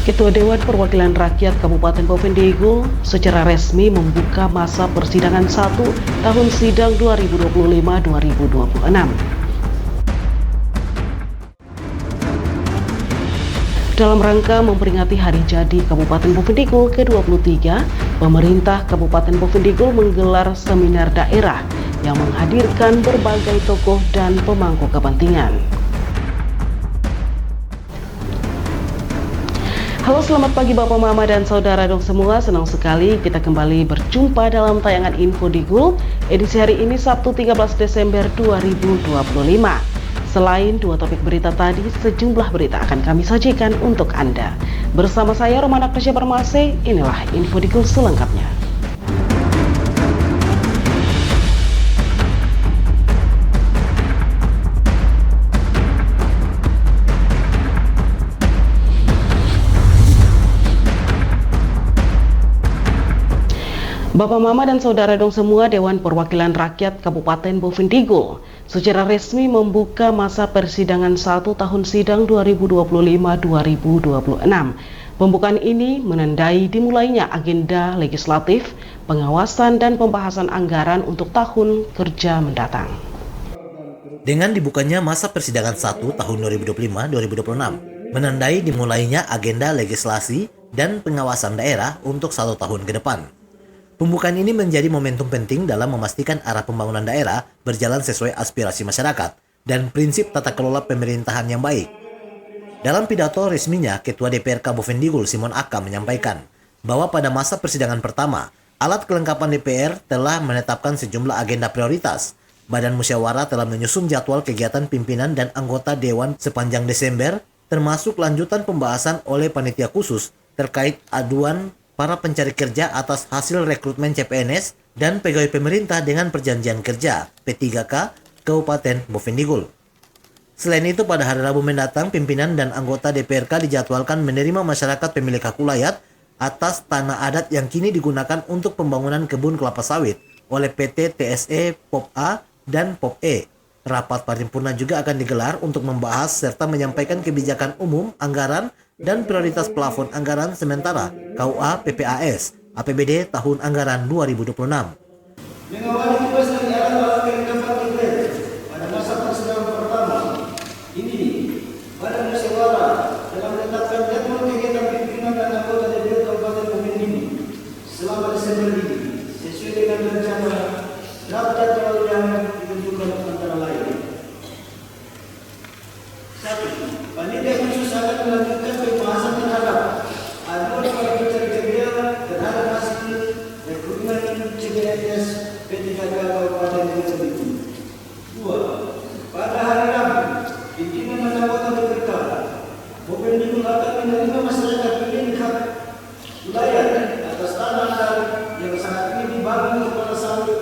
Ketua Dewan Perwakilan Rakyat Kabupaten Bovendigul secara resmi membuka masa persidangan 1 tahun sidang 2025-2026. Dalam rangka memperingati Hari Jadi Kabupaten Bovendigul ke-23, pemerintah Kabupaten Bovendigul menggelar seminar daerah yang menghadirkan berbagai tokoh dan pemangku kepentingan. Halo, selamat pagi Bapak, Mama, dan Saudara dong semua. Senang sekali kita kembali berjumpa dalam tayangan Info Digul edisi hari ini Sabtu 13 Desember 2025. Selain dua topik berita tadi, sejumlah berita akan kami sajikan untuk Anda. Bersama saya Romana Krisya Permase, inilah Info Digul selengkapnya. Bapak, Mama, dan Saudara dong semua, Dewan Perwakilan Rakyat Kabupaten Bovendigul secara resmi membuka masa persidangan 1 tahun sidang 2025-2026. Pembukaan ini menandai dimulainya agenda legislatif, pengawasan, dan pembahasan anggaran untuk tahun kerja mendatang. Dengan dibukanya masa persidangan 1 tahun 2025-2026, menandai dimulainya agenda legislasi dan pengawasan daerah untuk 1 tahun ke depan. Pembukaan ini menjadi momentum penting dalam memastikan arah pembangunan daerah berjalan sesuai aspirasi masyarakat dan prinsip tata kelola pemerintahan yang baik. Dalam pidato resminya, Ketua DPRK Bovendigul Simon Aka menyampaikan bahwa pada masa persidangan pertama, alat kelengkapan DPR telah menetapkan sejumlah agenda prioritas. Badan musyawarah telah menyusun jadwal kegiatan pimpinan dan anggota Dewan sepanjang Desember, termasuk lanjutan pembahasan oleh panitia khusus terkait aduan para pencari kerja atas hasil rekrutmen CPNS dan pegawai pemerintah dengan perjanjian kerja P3K Kabupaten Bovendigul. Selain itu, pada hari Rabu mendatang, pimpinan dan anggota DPRK dijadwalkan menerima masyarakat pemilik hak ulayat atas tanah adat yang kini digunakan untuk pembangunan kebun kelapa sawit oleh PT TSE POP A dan POP E. Rapat paripurna juga akan digelar untuk membahas serta menyampaikan kebijakan umum, anggaran, dan prioritas plafon anggaran sementara KUA PPAS APBD tahun anggaran 2026. Mengawali tugas dan alat kelengkapan DPR pada masa persidangan pertama ini, Badan Musyawarah telah menetapkan jadwal kegiatan pimpinan dan anggota DPR Kabupaten Bovendigul selama Desember ini sesuai dengan rencana draft jadwal yang ditentukan antara lain. 1. Panitia khusus akan melanjutkan pembahasan terhadap aduan para pencari kerja terhadap hasil rekrutmen CPNS P3K Kabupaten Bovendigul. 2. Pada hari Rabu, pimpinan dan anggota DPRK Bovendigul akan menerima masyarakat pemilik hak wilayah atas tanah yang saat ini dibangun kepala sawit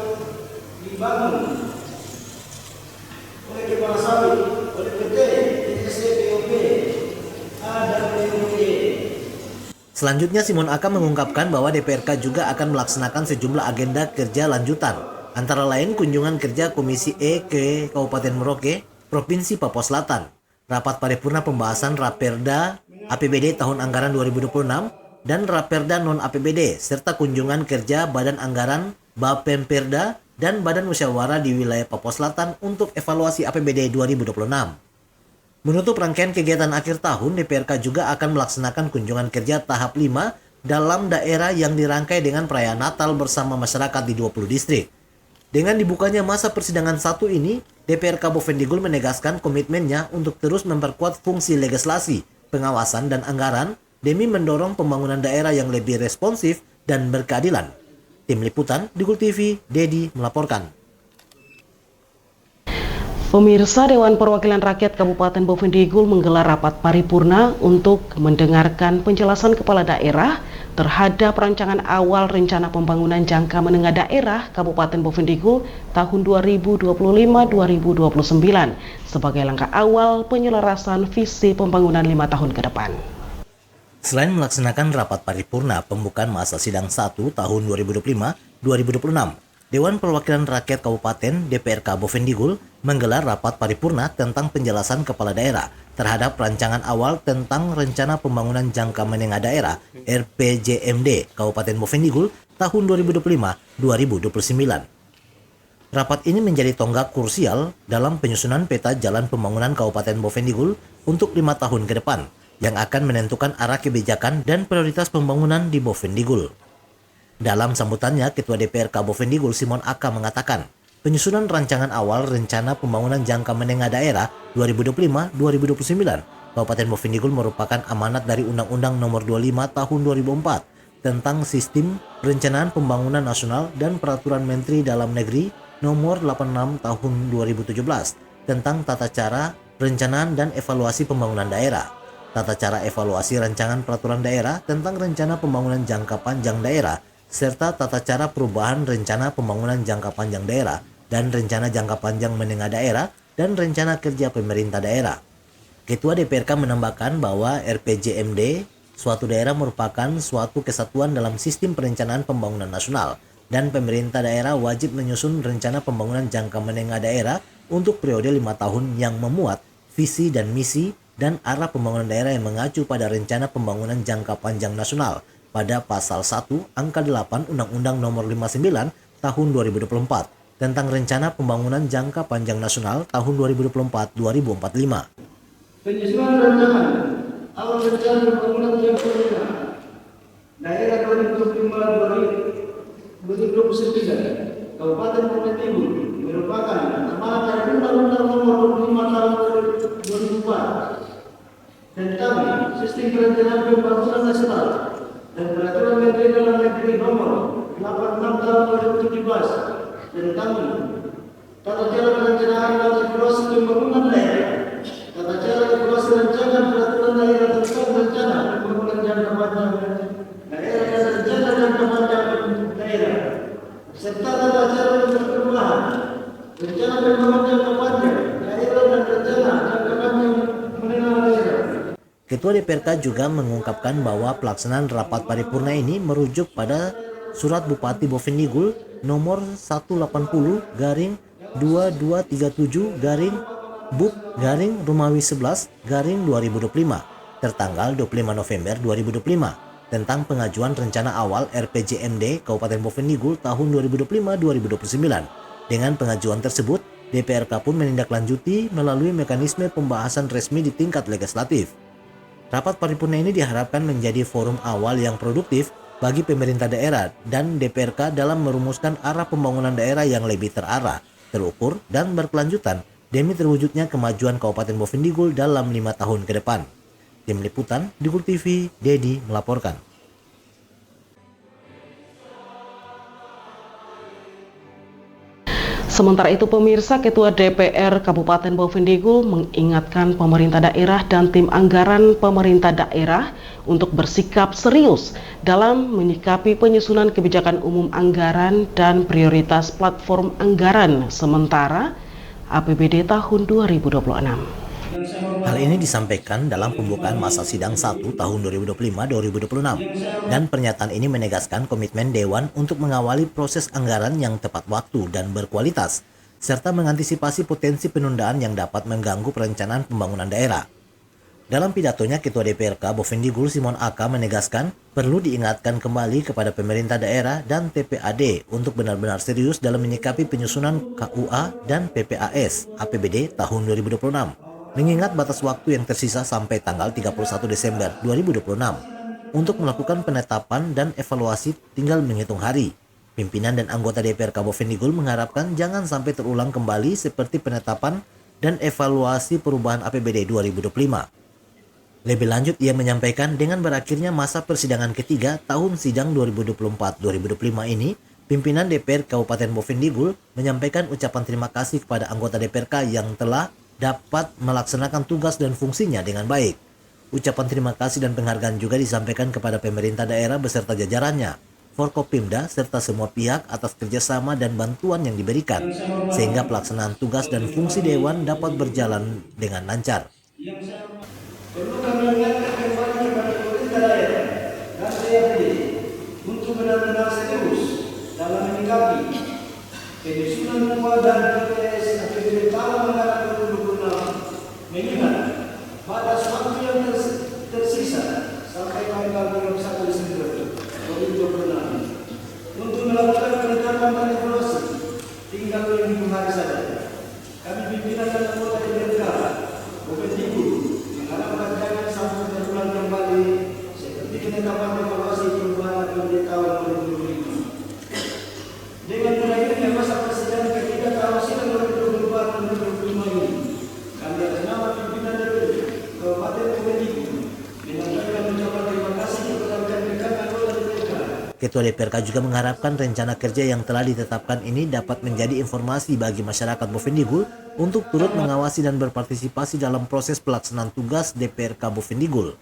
oleh kepala sawit oleh PT TSE POP A dan POP E. Selanjutnya, Simon Aka mengungkapkan bahwa DPRK juga akan melaksanakan sejumlah agenda kerja lanjutan, antara lain kunjungan kerja Komisi E ke Kabupaten Merauke, Provinsi Papua Selatan, rapat paripurna pembahasan Raperda APBD tahun anggaran 2026 dan Raperda non-APBD, serta kunjungan kerja Badan Anggaran, Bapemperda, dan Badan Musyawarah di wilayah Papua Selatan untuk evaluasi APBD 2026. Menutup rangkaian kegiatan akhir tahun, DPRK juga akan melaksanakan kunjungan kerja tahap 5 dalam daerah yang dirangkai dengan perayaan Natal bersama masyarakat di 20 distrik. Dengan dibukanya masa persidangan 1 ini, DPRK Bovendigul menegaskan komitmennya untuk terus memperkuat fungsi legislasi, pengawasan, dan anggaran demi mendorong pembangunan daerah yang lebih responsif dan berkeadilan. Tim Liputan Digul TV, Dedi melaporkan. Pemirsa, Dewan Perwakilan Rakyat Kabupaten Bovendigul menggelar rapat paripurna untuk mendengarkan penjelasan kepala daerah terhadap rancangan awal rencana pembangunan jangka menengah daerah Kabupaten Bovendigul tahun 2025-2029 sebagai langkah awal penyelarasan visi pembangunan 5 tahun ke depan. Selain melaksanakan rapat paripurna pembukaan masa sidang 1 tahun 2025-2026, Dewan Perwakilan Rakyat Kabupaten DPRK Bovendigul menggelar rapat paripurna tentang penjelasan kepala daerah terhadap rancangan awal tentang Rencana Pembangunan Jangka Menengah Daerah RPJMD Kabupaten Bovendigul tahun 2005-2029. Rapat ini menjadi tonggak krusial dalam penyusunan peta jalan pembangunan Kabupaten Bovendigul untuk 5 tahun ke depan yang akan menentukan arah kebijakan dan prioritas pembangunan di Bovendigul. Dalam sambutannya, Ketua DPRK Bovendigul Simon Aka mengatakan, penyusunan rancangan awal Rencana Pembangunan Jangka Menengah Daerah 2025-2029 Kabupaten Bovendigul merupakan amanat dari Undang-Undang Nomor 25 Tahun 2004 tentang Sistem Perencanaan Pembangunan Nasional dan Peraturan Menteri Dalam Negeri Nomor 86 Tahun 2017 tentang Tata Cara Perencanaan dan Evaluasi Pembangunan Daerah, Tata Cara Evaluasi Rancangan Peraturan Daerah tentang Rencana Pembangunan Jangka Panjang Daerah, serta tata cara perubahan rencana pembangunan jangka panjang daerah dan rencana jangka panjang menengah daerah dan rencana kerja pemerintah daerah. Ketua DPRK menambahkan bahwa RPJMD suatu daerah merupakan suatu kesatuan dalam sistem perencanaan pembangunan nasional dan pemerintah daerah wajib menyusun rencana pembangunan jangka menengah daerah untuk periode 5 tahun yang memuat visi dan misi dan arah pembangunan daerah yang mengacu pada rencana pembangunan jangka panjang nasional pada pasal 1 angka 8 Undang-Undang Nomor 59 Tahun 2024 tentang Rencana Pembangunan Jangka Panjang Nasional tahun 2024-2045. Penyusunan rancangan awal rencana pembangunan jangka menengah daerah 2025-2029 Kabupaten Bovendigul merupakan amanat dari Undang-Undang Nomor 25 Tahun 2004 tentang Sistem Perencanaan Pembangunan Nasional dan Peraturan Menteri Dalam Negeri Nomor 86 Tahun 2017 tentang Tata Cara Perencanaan dan Evaluasi Pembangunan Daerah, Tata Cara Evaluasi Rancangan Peraturan Daerah tentang Rencana Pembangunan Jangka Panjang Daerah dan Rencana Jangka Panjang Daerah, serta Tata Cara Perubahan Rencana Pembangunan Jangka Panjang Daerah dan Rencana Jangka Panjang Menengah Daerah. Ketua DPRK juga mengungkapkan bahwa pelaksanaan rapat paripurna ini merujuk pada Surat Bupati Bovendigul nomor 180/2237/BUP/Romawi 11/2025 tertanggal 25 November 2025 tentang pengajuan rencana awal RPJMD Kabupaten Bovendigul tahun 2025-2029. Dengan pengajuan tersebut, DPRK pun menindaklanjuti melalui mekanisme pembahasan resmi di tingkat legislatif. Rapat paripurna ini diharapkan menjadi forum awal yang produktif bagi pemerintah daerah dan DPRK dalam merumuskan arah pembangunan daerah yang lebih terarah, terukur, dan berkelanjutan demi terwujudnya kemajuan Kabupaten Bovendigul dalam 5 tahun ke depan. Tim Liputan, Digul TV, Dedi melaporkan. Sementara itu pemirsa, Ketua DPR Kabupaten Bovendigul mengingatkan pemerintah daerah dan tim anggaran pemerintah daerah untuk bersikap serius dalam menyikapi penyusunan kebijakan umum anggaran dan prioritas platform anggaran sementara APBD tahun 2026. Hal ini disampaikan dalam pembukaan masa sidang 1 tahun 2025-2026 dan pernyataan ini menegaskan komitmen Dewan untuk mengawali proses anggaran yang tepat waktu dan berkualitas serta mengantisipasi potensi penundaan yang dapat mengganggu perencanaan pembangunan daerah. Dalam pidatonya, Ketua DPRK Bovendigul Simon Aka menegaskan perlu diingatkan kembali kepada pemerintah daerah dan TPAD untuk benar-benar serius dalam menyikapi penyusunan KUA dan PPAS APBD tahun 2026. Mengingat batas waktu yang tersisa sampai tanggal 31 Desember 2026 untuk melakukan penetapan dan evaluasi tinggal menghitung hari. Pimpinan dan anggota DPRK Bovendigul mengharapkan jangan sampai terulang kembali seperti penetapan dan evaluasi perubahan APBD 2025. Lebih lanjut, ia menyampaikan dengan berakhirnya masa persidangan ketiga tahun sidang 2024-2025 ini, pimpinan DPR Kabupaten Bovendigul menyampaikan ucapan terima kasih kepada anggota DPRK yang telah dapat melaksanakan tugas dan fungsinya dengan baik. Ucapan terima kasih dan penghargaan juga disampaikan kepada pemerintah daerah beserta jajarannya, Forkopimda, serta semua pihak atas kerjasama dan bantuan yang diberikan, sehingga pelaksanaan tugas dan fungsi Dewan dapat berjalan dengan lancar. Perlu kami ingatkan kembali kepada pemerintah daerah dan DPRD untuk benar-benar serius dalam menyikapi Penyusunan UA dan PPS APBD tahun anggaran 2026 mengingat batas waktu yang tersisa sampai tanggal 31 Desember 2026 untuk melakukan penetapan dan evaluasi tinggal 2 hari saja. Kami pimpinan dan anggota DPRK Bupendikbud mengharapkan jangan sampai terulang kembali seperti penetapan evaluasi perubahan APBD tahun 2025. Dengan berakhirnya masa persidangan ketiga tahun sidang 2024-2025 ini, kami atas nama pimpinan DPRD Kabupaten Bupendikbud menyampaikan ucapan terima kasih kepada rekan-rekan anggota DPRK. Ketua DPRK juga mengharapkan rencana kerja yang telah ditetapkan ini dapat menjadi informasi bagi masyarakat Bovendigul untuk turut mengawasi dan berpartisipasi dalam proses pelaksanaan tugas DPRK Bovendigul.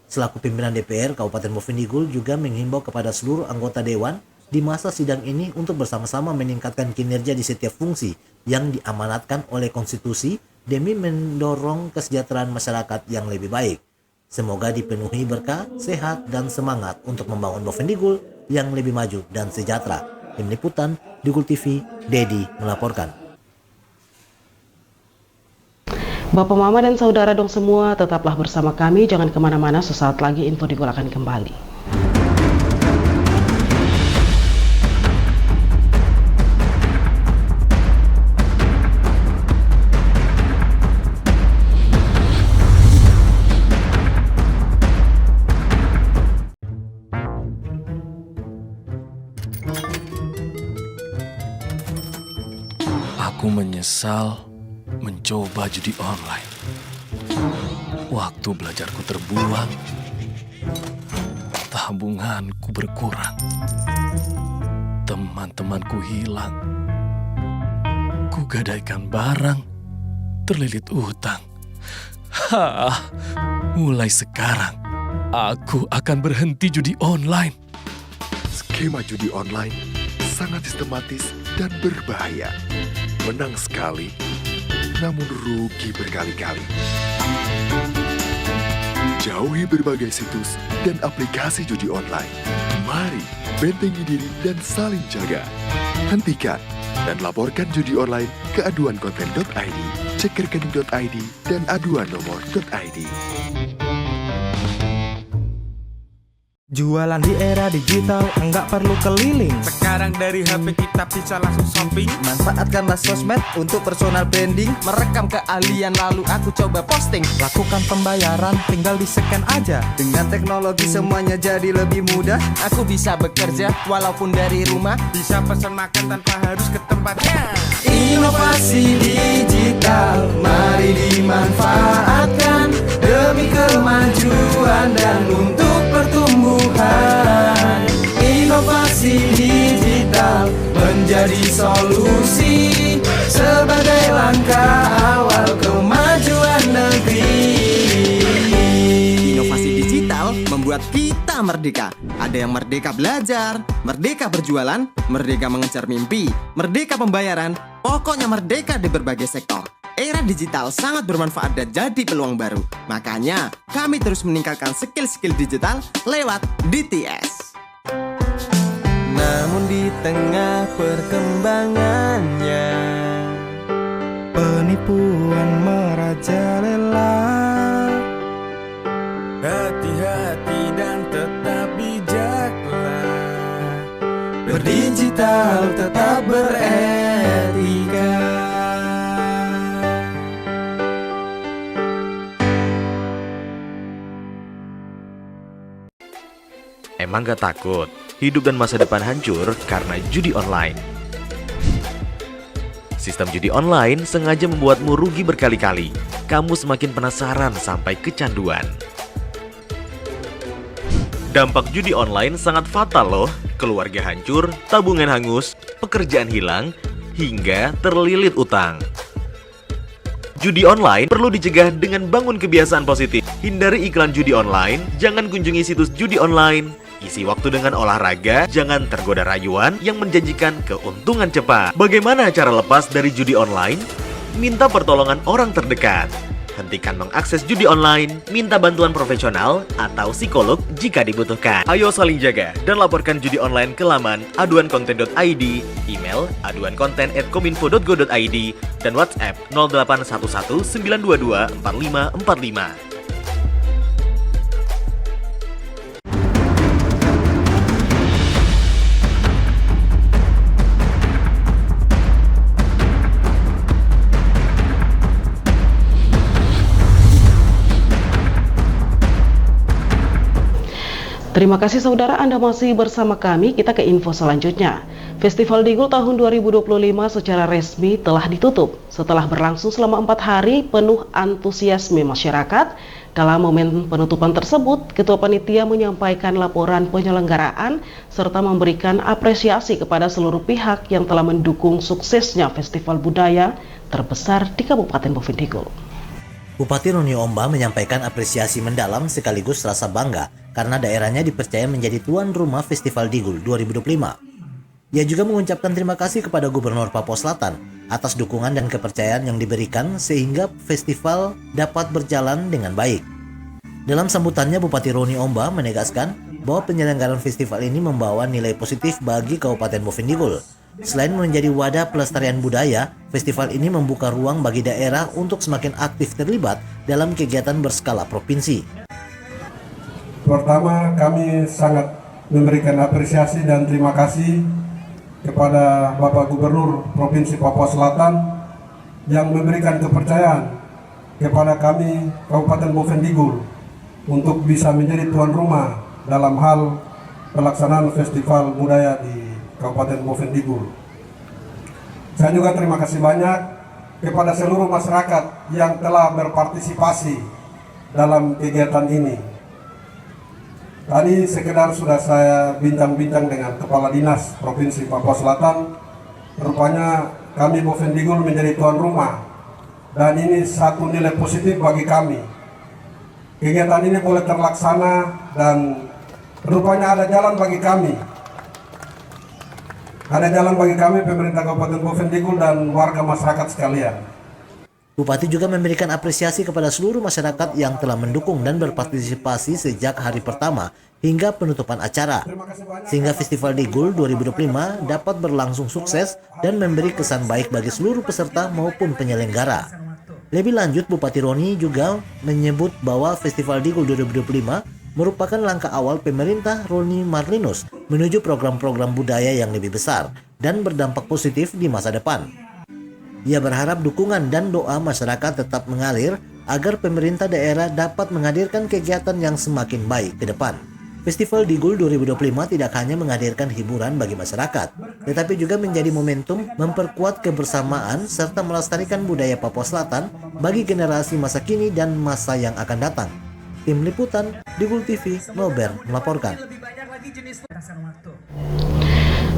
Selaku pimpinan DPR Kabupaten Bovendigul juga menghimbau kepada seluruh anggota Dewan di masa sidang ini untuk bersama-sama meningkatkan kinerja di setiap fungsi yang diamanatkan oleh konstitusi demi mendorong kesejahteraan masyarakat yang lebih baik. Semoga dipenuhi berkah, sehat, dan semangat untuk membangun Bovendigul yang lebih maju dan sejahtera. Tim Liputan, Digul TV, Dedi melaporkan. Bapak Mama dan saudara dong semua, tetaplah bersama kami, jangan kemana-mana, sesaat lagi Info Digul akan kembali. Aku menyesal mencoba judi online. Waktu belajarku terbuang, tabunganku berkurang, teman-temanku hilang, kugadaikan barang, terlilit utang. Mulai sekarang, aku akan berhenti judi online. Skema judi online sangat sistematis dan berbahaya. Menang sekali, namun rugi berkali-kali. Jauhi berbagai situs dan aplikasi judi online. Mari bentengi diri dan saling jaga. Hentikan dan laporkan judi online ke aduankonten.id, cekerkening.id, dan aduannomor.id. Jualan di era digital, enggak perlu keliling. Sekarang dari HP kita bisa langsung shopping. Manfaatkanlah sosmed untuk personal branding. Merekam keahlian lalu aku coba posting. Lakukan pembayaran, tinggal di-scan aja. Dengan teknologi semuanya jadi lebih mudah. Aku bisa bekerja walaupun dari rumah. Bisa pesan makan tanpa harus ke tempatnya. Inovasi digital, mari dimanfaatkan demi kemajuan dan untuk pertumbuhan. Inovasi digital menjadi solusi sebagai langkah awal kemajuan negeri. Inovasi digital membuat kita merdeka. Ada yang merdeka belajar, merdeka berjualan, merdeka mengejar mimpi, merdeka pembayaran, pokoknya merdeka di berbagai sektor. Era digital sangat bermanfaat dan jadi peluang baru. Makanya, kami terus meningkatkan skill-skill digital lewat DTS. Namun di tengah perkembangannya, penipuan merajalela. Hati-hati dan tetap bijaklah. Berdigital tetap beretika. Emang gak takut hidup dan masa depan hancur karena judi online? Sistem judi online sengaja membuatmu rugi berkali-kali. Kamu semakin penasaran sampai kecanduan. Dampak judi online sangat fatal loh. Keluarga hancur, tabungan hangus, pekerjaan hilang, hingga terlilit utang. Judi online perlu dicegah dengan bangun kebiasaan positif. Hindari iklan judi online, jangan kunjungi situs judi online. Isi waktu dengan olahraga, jangan tergoda rayuan yang menjanjikan keuntungan cepat. Bagaimana cara lepas dari judi online? Minta pertolongan orang terdekat. Hentikan mengakses judi online, minta bantuan profesional atau psikolog jika dibutuhkan. Ayo saling jaga dan laporkan judi online ke laman aduankonten.id, email aduankonten@kominfo.go.id, dan WhatsApp 0811 922 4545. Terima kasih saudara, Anda masih bersama kami. Kita ke info selanjutnya. Festival Digul tahun 2025 secara resmi telah ditutup setelah berlangsung selama 4 hari penuh antusiasme masyarakat. Dalam momen penutupan tersebut, Ketua Panitia menyampaikan laporan penyelenggaraan serta memberikan apresiasi kepada seluruh pihak yang telah mendukung suksesnya festival budaya terbesar di Kabupaten Bovendigul. Bupati Roni Omba menyampaikan apresiasi mendalam sekaligus rasa bangga karena daerahnya dipercaya menjadi tuan rumah Festival Digul 2025. Ia juga mengucapkan terima kasih kepada Gubernur Papua Selatan atas dukungan dan kepercayaan yang diberikan sehingga festival dapat berjalan dengan baik. Dalam sambutannya, Bupati Roni Omba menegaskan bahwa penyelenggaraan festival ini membawa nilai positif bagi Kabupaten Bovendigul. Selain menjadi wadah pelestarian budaya, festival ini membuka ruang bagi daerah untuk semakin aktif terlibat dalam kegiatan berskala provinsi. Pertama, kami sangat memberikan apresiasi dan terima kasih kepada Bapak Gubernur Provinsi Papua Selatan yang memberikan kepercayaan kepada kami Kabupaten Bovendigul untuk bisa menjadi tuan rumah dalam hal pelaksanaan festival budaya di Kabupaten Bovendigul. Saya juga terima kasih banyak kepada seluruh masyarakat yang telah berpartisipasi dalam kegiatan ini. Tadi sekedar sudah saya bincang-bincang dengan Kepala Dinas Provinsi Papua Selatan. Rupanya kami Bovendigul menjadi tuan rumah dan ini satu nilai positif bagi kami. Kegiatan ini boleh terlaksana dan rupanya ada jalan bagi kami. Ada jalan bagi kami pemerintah Kabupaten Bovendigul dan warga masyarakat sekalian. Bupati juga memberikan apresiasi kepada seluruh masyarakat yang telah mendukung dan berpartisipasi sejak hari pertama hingga penutupan acara, sehingga Festival Digul 2025 dapat berlangsung sukses dan memberi kesan baik bagi seluruh peserta maupun penyelenggara. Lebih lanjut, Bupati Roni juga menyebut bahwa Festival Digul 2025 merupakan langkah awal pemerintah Roni Marlinus menuju program-program budaya yang lebih besar dan berdampak positif di masa depan. Ia berharap dukungan dan doa masyarakat tetap mengalir agar pemerintah daerah dapat menghadirkan kegiatan yang semakin baik ke depan. Festival Digul 2025 tidak hanya menghadirkan hiburan bagi masyarakat, tetapi juga menjadi momentum memperkuat kebersamaan serta melestarikan budaya Papua Selatan bagi generasi masa kini dan masa yang akan datang. Tim Liputan Digul TV Melbourne melaporkan.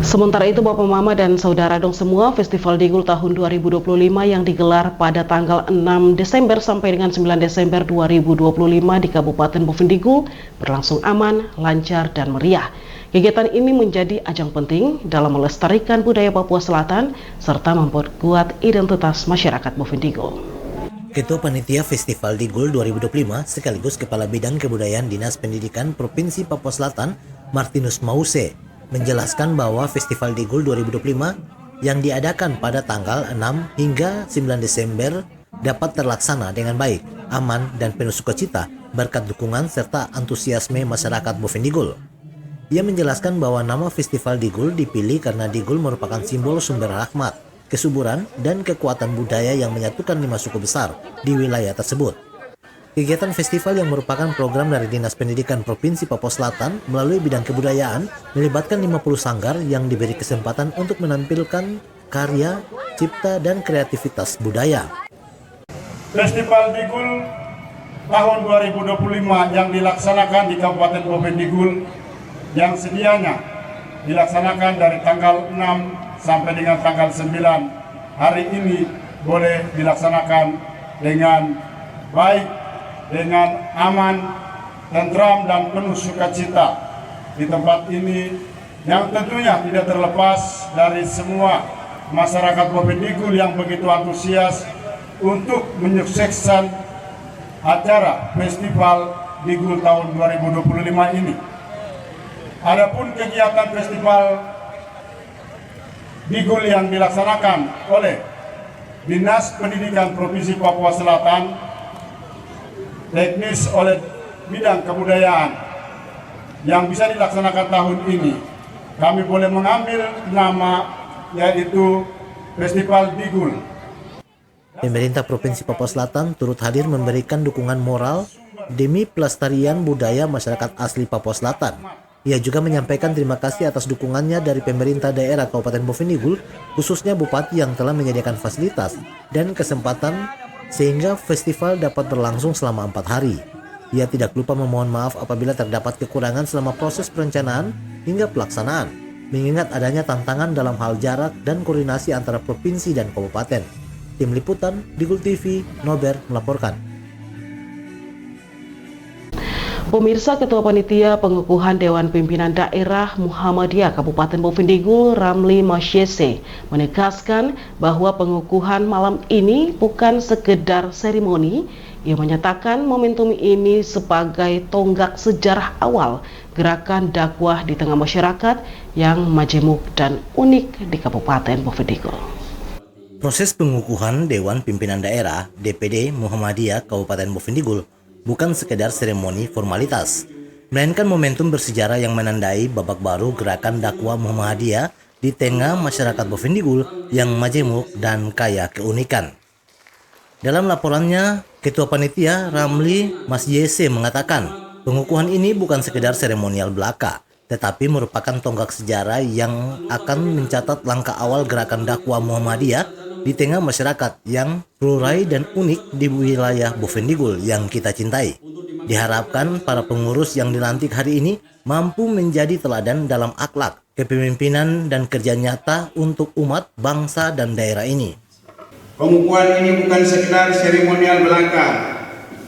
Sementara itu, Bapak Mama dan Saudara dong semua, Festival Digul tahun 2025 yang digelar pada tanggal 6 Desember sampai dengan 9 Desember 2025 di Kabupaten Bovendigul berlangsung aman, lancar, dan meriah. Kegiatan ini menjadi ajang penting dalam melestarikan budaya Papua Selatan serta memperkuat identitas masyarakat Bovendigul. Ketua Panitia Festival Digul 2025 sekaligus Kepala Bidang Kebudayaan Dinas Pendidikan Provinsi Papua Selatan, Martinus Mause, menjelaskan bahwa Festival Digul 2025 yang diadakan pada tanggal 6 hingga 9 Desember dapat terlaksana dengan baik, aman, dan penuh sukacita berkat dukungan serta antusiasme masyarakat Bovendigul. Ia menjelaskan bahwa nama Festival Digul dipilih karena Digul merupakan simbol sumber rahmat, kesuburan, dan kekuatan budaya yang menyatukan 5 suku besar di wilayah tersebut. Kegiatan festival yang merupakan program dari Dinas Pendidikan Provinsi Papua Selatan melalui bidang kebudayaan melibatkan 50 sanggar yang diberi kesempatan untuk menampilkan karya, cipta, dan kreativitas budaya. Festival Digul tahun 2025 yang dilaksanakan di Kabupaten Bovendigul yang sedianya dilaksanakan dari tanggal 6 sampai dengan tanggal 9 hari ini boleh dilaksanakan dengan baik, dengan aman, tentram, dan penuh sukacita di tempat ini yang tentunya tidak terlepas dari semua masyarakat Bovendigul yang begitu antusias untuk menyukseskan acara Festival Digul tahun 2025 ini. Adapun kegiatan Festival Digul yang dilaksanakan oleh Dinas Pendidikan Provinsi Papua Selatan, teknis oleh bidang kebudayaan yang bisa dilaksanakan tahun ini, kami boleh mengambil nama yaitu Festival Digul. Pemerintah Provinsi Papua Selatan turut hadir memberikan dukungan moral demi pelestarian budaya masyarakat asli Papua Selatan. Ia juga menyampaikan terima kasih atas dukungannya dari pemerintah daerah Kabupaten Bovendigul, khususnya Bupati yang telah menyediakan fasilitas dan kesempatan sehingga festival dapat berlangsung selama 4 hari. Ia tidak lupa memohon maaf apabila terdapat kekurangan selama proses perencanaan hingga pelaksanaan, mengingat adanya tantangan dalam hal jarak dan koordinasi antara provinsi dan kabupaten. Tim Liputan, Digul TV, Nober melaporkan. Pemirsa, Ketua Panitia Pengukuhan Dewan Pimpinan Daerah Muhammadiyah Kabupaten Bovendigul, Ramli Masyese, menegaskan bahwa pengukuhan malam ini bukan sekedar seremoni. Ia menyatakan momentum ini sebagai tonggak sejarah awal gerakan dakwah di tengah masyarakat yang majemuk dan unik di Kabupaten Bovendigul. Proses pengukuhan Dewan Pimpinan Daerah DPD Muhammadiyah Kabupaten Bovendigul bukan sekedar seremoni formalitas, melainkan momentum bersejarah yang menandai babak baru gerakan dakwah Muhammadiyah di tengah masyarakat Bovendigul yang majemuk dan kaya keunikan. Dalam laporannya, Ketua Panitia Ramli Masyese mengatakan, pengukuhan ini bukan sekedar seremonial belaka, tetapi merupakan tonggak sejarah yang akan mencatat langkah awal gerakan dakwah Muhammadiyah di tengah masyarakat yang plural dan unik di wilayah Bovendigul yang kita cintai. Diharapkan para pengurus yang dilantik hari ini mampu menjadi teladan dalam akhlak, kepemimpinan dan kerja nyata untuk umat, bangsa dan daerah ini. Pengukuhan ini bukan sekedar seremonial belaka,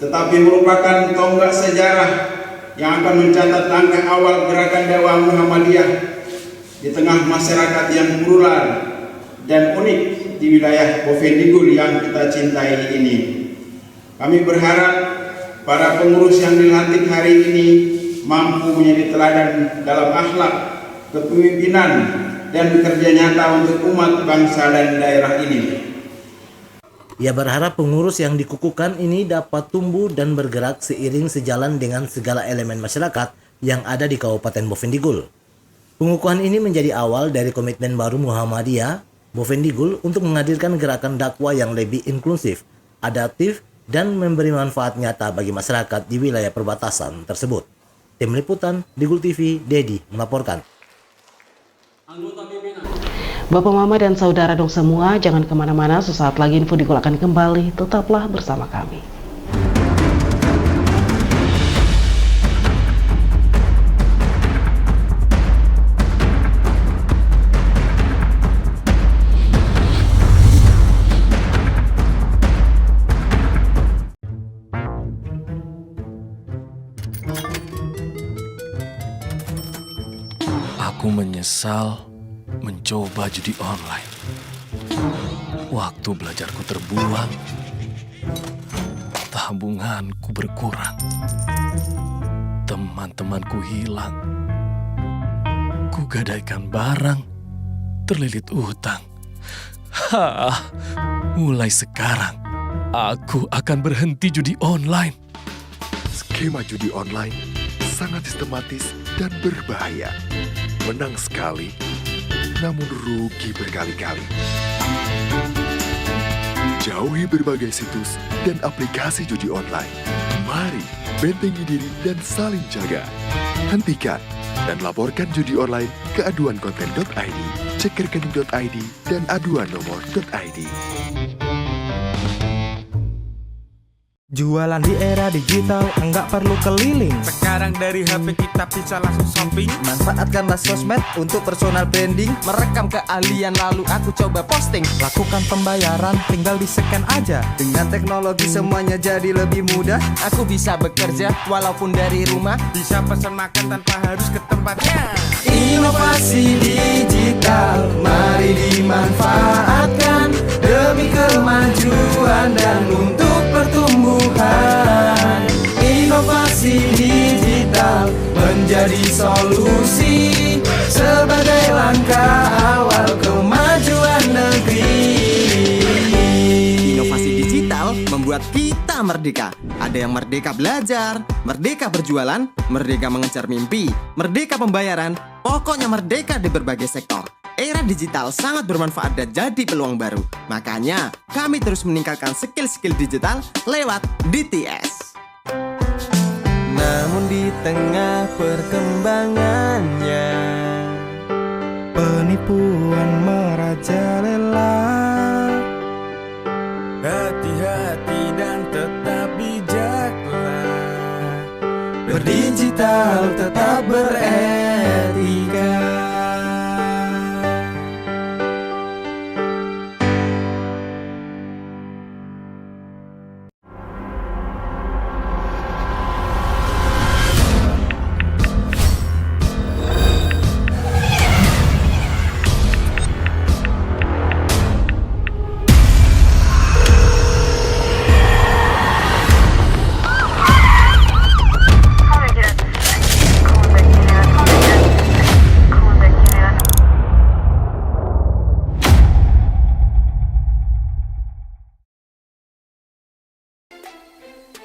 tetapi merupakan tonggak sejarah yang akan mencatat langkah awal gerakan dakwah Muhammadiyah di tengah masyarakat yang plural dan unik di wilayah Bovendigul yang kita cintai ini. Kami berharap para pengurus yang dilantik hari ini mampu menjadi teladan dalam akhlak, kepemimpinan, dan kerja nyata untuk umat, bangsa, dan daerah ini. Ia berharap pengurus yang dikukuhkan ini dapat tumbuh dan bergerak seiring sejalan dengan segala elemen masyarakat yang ada di Kabupaten Bovendigul. Pengukuhan ini menjadi awal dari komitmen baru Muhammadiyah Bovendigul untuk menghadirkan gerakan dakwah yang lebih inklusif, adaptif, dan memberi manfaat nyata bagi masyarakat di wilayah perbatasan tersebut. Tim Liputan, Digul TV, Dedi melaporkan. Bapak, Mama, dan saudara dong semua, jangan kemana-mana, sesaat lagi Info Digul akan kembali, tetaplah bersama kami. Aku menyesal mencoba judi online. Waktu belajarku terbuang, tabunganku berkurang, teman-temanku hilang, kugadaikan barang, terlilit utang. Mulai sekarang, aku akan berhenti judi online. Skema judi online sangat sistematis dan berbahaya. Menang sekali, namun rugi berkali-kali. Jauhi berbagai situs dan aplikasi judi online. Mari bentengi diri dan saling jaga. Hentikan dan laporkan judi online ke aduankonten.id, cekerkening.id, dan aduan nomor.id. Jualan di era digital, enggak perlu keliling. Sekarang dari HP kita bisa langsung shopping. Manfaatkanlah sosmed untuk personal branding. Merekam keahlian lalu aku coba posting. Lakukan pembayaran, tinggal di-scan aja. Dengan teknologi semuanya jadi lebih mudah. Aku bisa bekerja walaupun dari rumah. Bisa pesan makan tanpa harus ke tempatnya. Inovasi digital, mari dimanfaatkan demi kemajuan dan untuk pertumbuhan. Inovasi digital menjadi solusi sebagai langkah awal kemajuan negeri. Inovasi digital membuat kita merdeka. Ada yang merdeka belajar, merdeka berjualan, merdeka mengejar mimpi, merdeka pembayaran, pokoknya merdeka di berbagai sektor. Era digital sangat bermanfaat dan jadi peluang baru. Makanya, kami terus meningkatkan skill-skill digital lewat DTS. Namun di tengah perkembangannya, penipuan merajalela. Hati-hati dan tetap bijaklah, berdigital tetap beretika.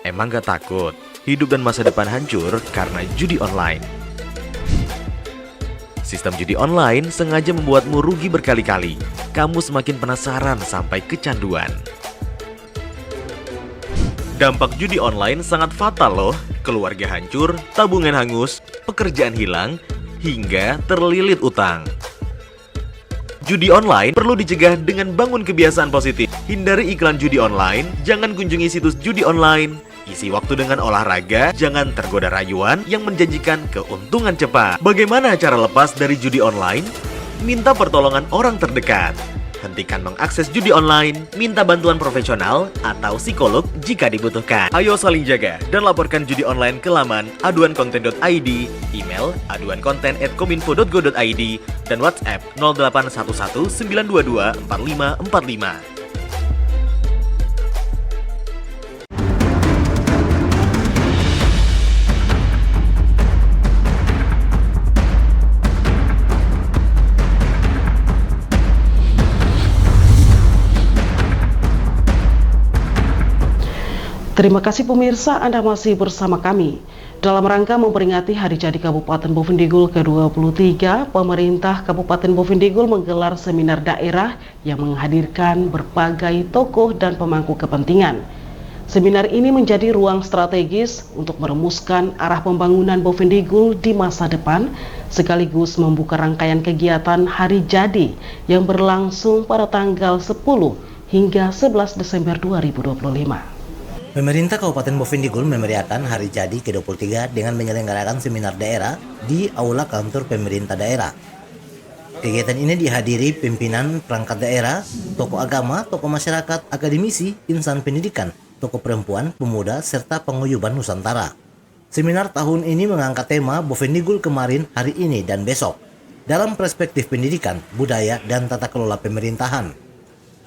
Emang gak takut hidup dan masa depan hancur karena judi online? Sistem judi online sengaja membuatmu rugi berkali-kali. Kamu semakin penasaran sampai kecanduan. Dampak judi online sangat fatal loh. Keluarga hancur, tabungan hangus, pekerjaan hilang, hingga terlilit utang. Judi online perlu dicegah dengan bangun kebiasaan positif. Hindari iklan judi online, jangan kunjungi situs judi online. Isi waktu dengan olahraga, jangan tergoda rayuan yang menjanjikan keuntungan cepat. Bagaimana cara lepas dari judi online? Minta pertolongan orang terdekat. Hentikan mengakses judi online, minta bantuan profesional atau psikolog jika dibutuhkan. Ayo saling jaga dan laporkan judi online ke laman aduankonten.id, email aduankonten@kominfo.go.id, dan WhatsApp 0811 922 4545. Terima kasih pemirsa, Anda masih bersama kami. Dalam rangka memperingati Hari Jadi Kabupaten Bovendigul ke-23, pemerintah Kabupaten Bovendigul menggelar seminar daerah yang menghadirkan berbagai tokoh dan pemangku kepentingan. Seminar ini menjadi ruang strategis untuk merumuskan arah pembangunan Bovendigul di masa depan, sekaligus membuka rangkaian kegiatan Hari Jadi yang berlangsung pada tanggal 10 hingga 11 Desember 2025. Pemerintah Kabupaten Bovendigul memeriahkan Hari Jadi ke-23 dengan menyelenggarakan seminar daerah di Aula Kantor Pemerintah Daerah. Kegiatan ini dihadiri pimpinan perangkat daerah, tokoh agama, tokoh masyarakat, akademisi, insan pendidikan, tokoh perempuan, pemuda, serta paguyuban Nusantara. Seminar tahun ini mengangkat tema Bovendigul kemarin, hari ini, dan besok dalam perspektif pendidikan, budaya, dan tata kelola pemerintahan.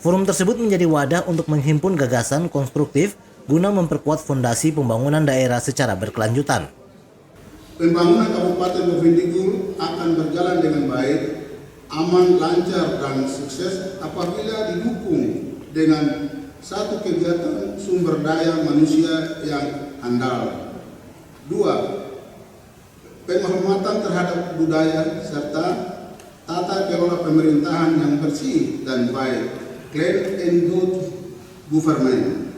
Forum tersebut menjadi wadah untuk menghimpun gagasan konstruktif guna memperkuat fondasi pembangunan daerah secara berkelanjutan. Pembangunan Kabupaten Bovendigul akan berjalan dengan baik, aman, lancar, dan sukses apabila didukung dengan satu kegiatan sumber daya manusia yang handal. 2. Penghormatan terhadap budaya serta tata kelola pemerintahan yang bersih dan baik, clean and good government.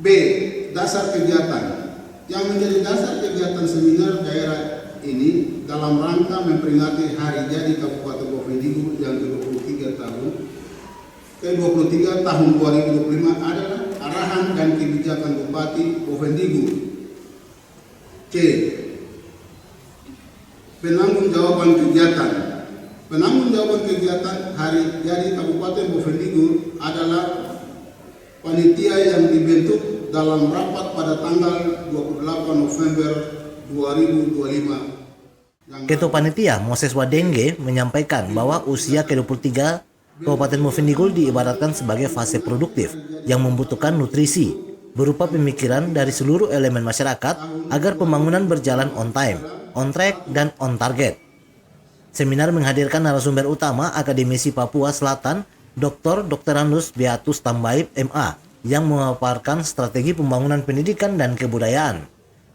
B. Dasar kegiatan. Yang menjadi dasar kegiatan seminar daerah ini dalam rangka memperingati Hari Jadi Kabupaten Bovendigul yang ke-23 tahun 2025 adalah arahan dan kebijakan Bupati Bovendigul. C. Penanggung-jawaban kegiatan. Penanggung-jawaban kegiatan Hari Jadi Kabupaten Bovendigul adalah panitia yang dibentuk dalam rapat pada tanggal 28 November 2025. Ketua Panitia Moses Wadenge menyampaikan bahwa usia ke-23 Kabupaten Bovendigul diibaratkan sebagai fase produktif yang membutuhkan nutrisi. berupa pemikiran dari seluruh elemen masyarakat agar pembangunan berjalan on time, on track, dan on target. Seminar menghadirkan narasumber utama Akademisi Papua Selatan, Dr. Anus Beatus Tambaib MA, yang memaparkan strategi pembangunan pendidikan dan kebudayaan.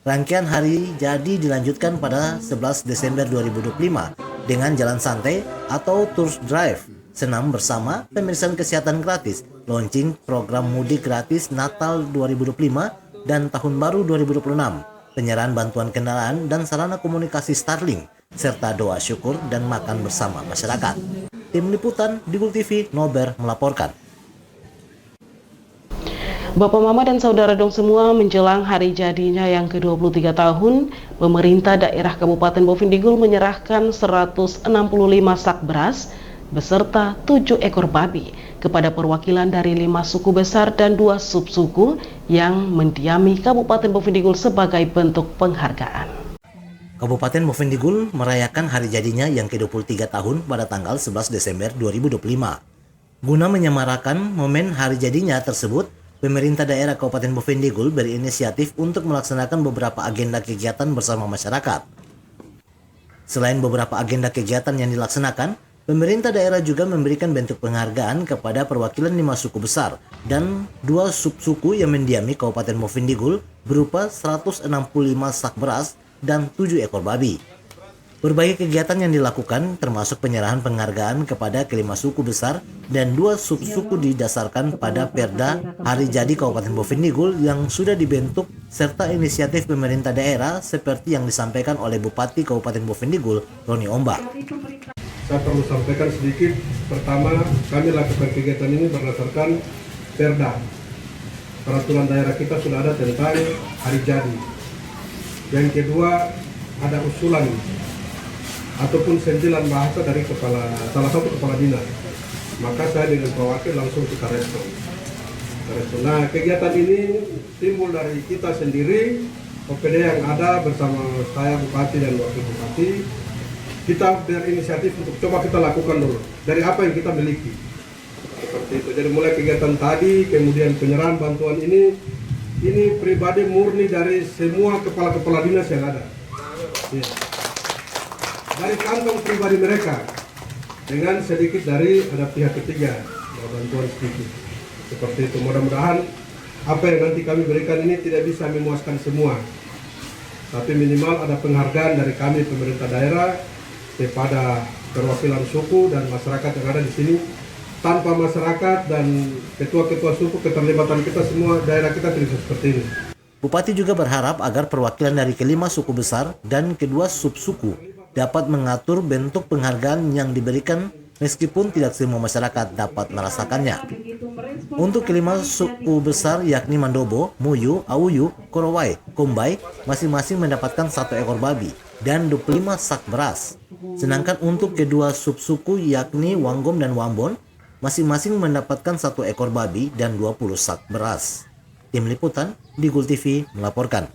Rangkaian hari jadi dilanjutkan pada 11 Desember 2025 dengan jalan santai atau tours drive, senam bersama, pemeriksaan kesehatan gratis, launching program mudik gratis Natal 2025 dan Tahun Baru 2026, penyerahan bantuan kendaraan dan sarana komunikasi Starlink, serta doa syukur dan makan bersama masyarakat. Tim Liputan Digul TV, Nober melaporkan. Bapak, Mama, dan saudara dong semua, menjelang hari jadinya yang ke-23 tahun, pemerintah daerah Kabupaten Boven Digul menyerahkan 165 sak beras beserta 7 ekor babi kepada perwakilan dari 5 suku besar dan 2 subsuku yang mendiami Kabupaten Boven Digul sebagai bentuk penghargaan. Kabupaten Boven Digul merayakan hari jadinya yang ke-23 tahun pada tanggal 11 Desember 2025. Guna menyemarakan momen hari jadinya tersebut, pemerintah daerah Kabupaten Boven Digul berinisiatif untuk melaksanakan beberapa agenda kegiatan bersama masyarakat. Selain beberapa agenda kegiatan yang dilaksanakan, pemerintah daerah juga memberikan bentuk penghargaan kepada perwakilan 5 suku besar dan 2 subsuku yang mendiami Kabupaten Boven Digul berupa 165 sak beras dan 7 ekor babi. Berbagai kegiatan yang dilakukan termasuk penyerahan penghargaan kepada kelima suku besar dan 2 subsuku didasarkan pada Perda Hari Jadi Kabupaten Boven Digul yang sudah dibentuk serta inisiatif pemerintah daerah seperti yang disampaikan oleh Bupati Kabupaten Boven Digul, Roni Ombak. Saya perlu sampaikan sedikit. Pertama, kami lakukan kegiatan ini berdasarkan Perda. Peraturan daerah kita sudah ada tentang hari jadi. Yang kedua, ada usulan ataupun sentilan bahasa dari salah satu kepala dinas. Maka saya dengan perwakilan langsung kita respon. Nah, kegiatan ini timbul dari kita sendiri, OPD yang ada bersama saya, Bupati dan Wakil Bupati. Kita berinisiatif untuk coba kita lakukan dulu dari apa yang kita miliki. Seperti itu. Jadi mulai kegiatan tadi, kemudian penyerahan bantuan ini pribadi murni dari semua kepala-kepala dinas yang ada. Ya. Dari kantong pribadi mereka, dengan sedikit dari ada pihak ketiga, bantuan sedikit. Seperti itu. Mudah-mudahan apa yang nanti kami berikan ini tidak bisa memuaskan semua, tapi minimal ada penghargaan dari kami pemerintah daerah kepada perwakilan suku dan masyarakat yang ada di sini. Tanpa masyarakat dan ketua-ketua suku, keterlibatan kita semua, daerah kita tidak bisa seperti ini. Bupati juga berharap agar perwakilan dari kelima suku besar dan kedua subsuku dapat mengatur bentuk penghargaan yang diberikan meskipun tidak semua masyarakat dapat merasakannya. Untuk kelima suku besar yakni Mandobo, Muyu, Auyu, Korowai, Kombai masing-masing mendapatkan 1 ekor babi dan 25 sak beras. Sedangkan untuk kedua subsuku yakni Wanggom dan Wambon masing-masing mendapatkan 1 ekor babi dan 20 sak beras. Tim Liputan Digul TV melaporkan.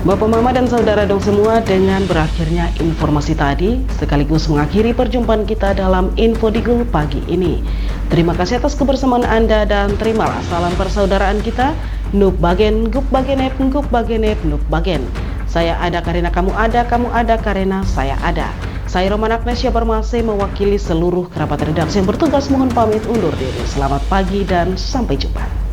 Bapak, Mama, dan saudara dong semua, dengan berakhirnya informasi tadi sekaligus mengakhiri perjumpaan kita dalam Info Digul pagi ini. Terima kasih atas kebersamaan Anda dan terimalah salam persaudaraan kita. Nuk bagen, gup bagenep, gup bagenep, nuk bagen. Saya ada karena kamu ada karena saya ada. Saya Roman Agnesia Barmase mewakili seluruh kerabat redaksi yang bertugas mohon pamit undur diri. Selamat pagi dan sampai jumpa.